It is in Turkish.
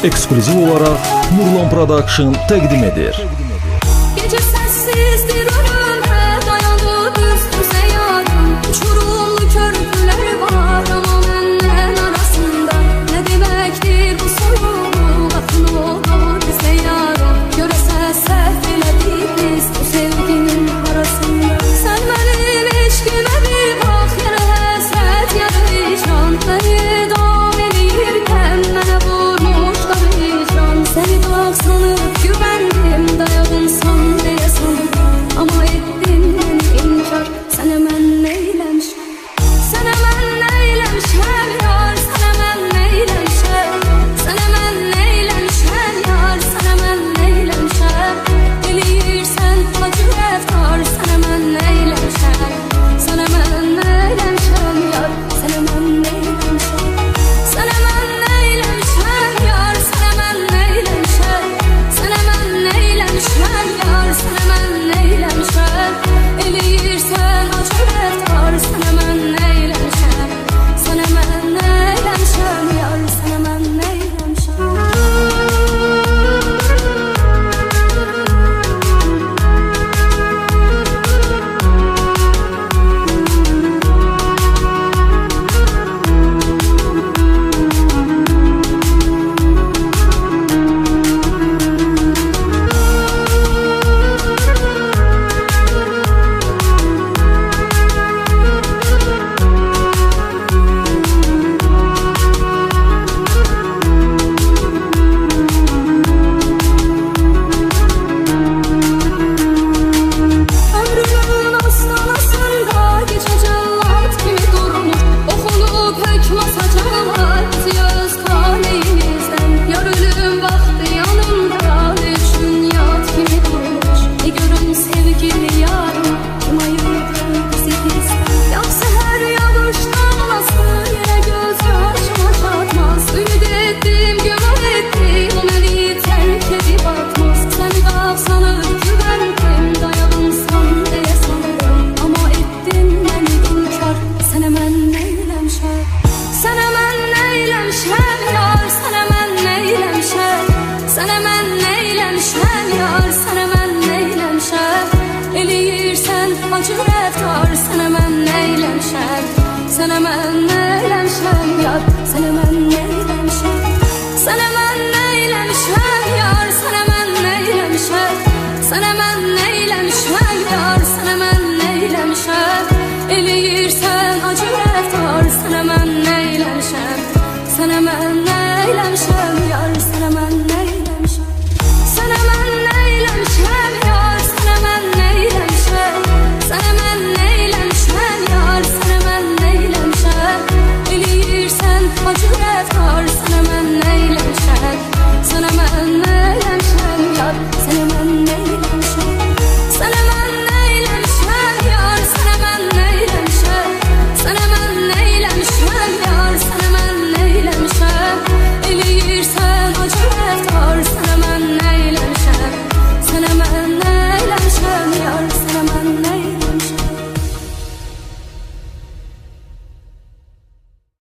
ekskluziv olaraq Nurlan Production təqdim edir. Gece sessizdir ölüme dayandı düz düze yarım. Uçurumlu körpüler var ama benden arasında. Ne demektir bu soyuluk akın oldu bize yarım. Görese sefeledik biz bu sevginin arasında. Sen benim eşkime bir bak, yere hesret yere vicdan. Beni dam edirken mene vurmuşlar vicdan. Seni bak sanıp güvendim, dayadım son diye sandım. Ama ettin beni inkar, sen hemen neylemişim. Sen hemen neylemişim yar, sen hemen neylemişim. Sen hemen neylemişim yar, sen hemen neylemişim. Bilirsen acı eftar, sen hemen neylemişim. Sen hemen neylemişim yar, sen hemen neylemişim. Sen hemen neylemişim yar, sen hemen neylemişim. Sen hemen neylemişim yar, sen hemen neylemişim. Eliyirsen acı eftar, sen hemen neylemişim. Sen hemen neylemişim yar, sen hemen neylemişim. Ömrümün astanasında gece cellat gibi durmuş. Okunup hükmü saçalar bizi öz kaleyimizden. Yar ölüm vakti yanımda düşün yat gibi durmuş. Ne görün sevgili yarım, kim ayırdı bizi bizden. Yapsa her yağıştan nasıl yine göz yaşıma çatmaz. Ümit ettim güven ettim, o beni terk edip atmaz. Sen bak sanıp güvendim, dayadım san diye sanırım. Ama ettin beni inkar, sen hemen neylemişim. Sen hemen neylemişim yar, sen hemen neylemişim. Sen hemen neylemişim yar, sen hemen neylemişim. Eliyirsen acı eftar, sen hemen neylemişim. Sen hemen neylemişim yar, sen hemen neylemişim. Sen hemen neylemişim yar, sen hemen neylemişim. Sen hemen neylemişim yar, sen hemen neylemişim. Eliyirsen acı eftar, sen hemen neylemişim. Sen hemen neylemişim yar, sen hemen neylemişim. Sen hemen neylemişim yar, sen hemen neylemişim. Sen hemen neylemişim yar, sen hemen neylemişim. Eliyirsen acı eftar, sen hemen neylemişim. Sen hemen neylemişim yar, sen hemen neylemişim. Sen hemen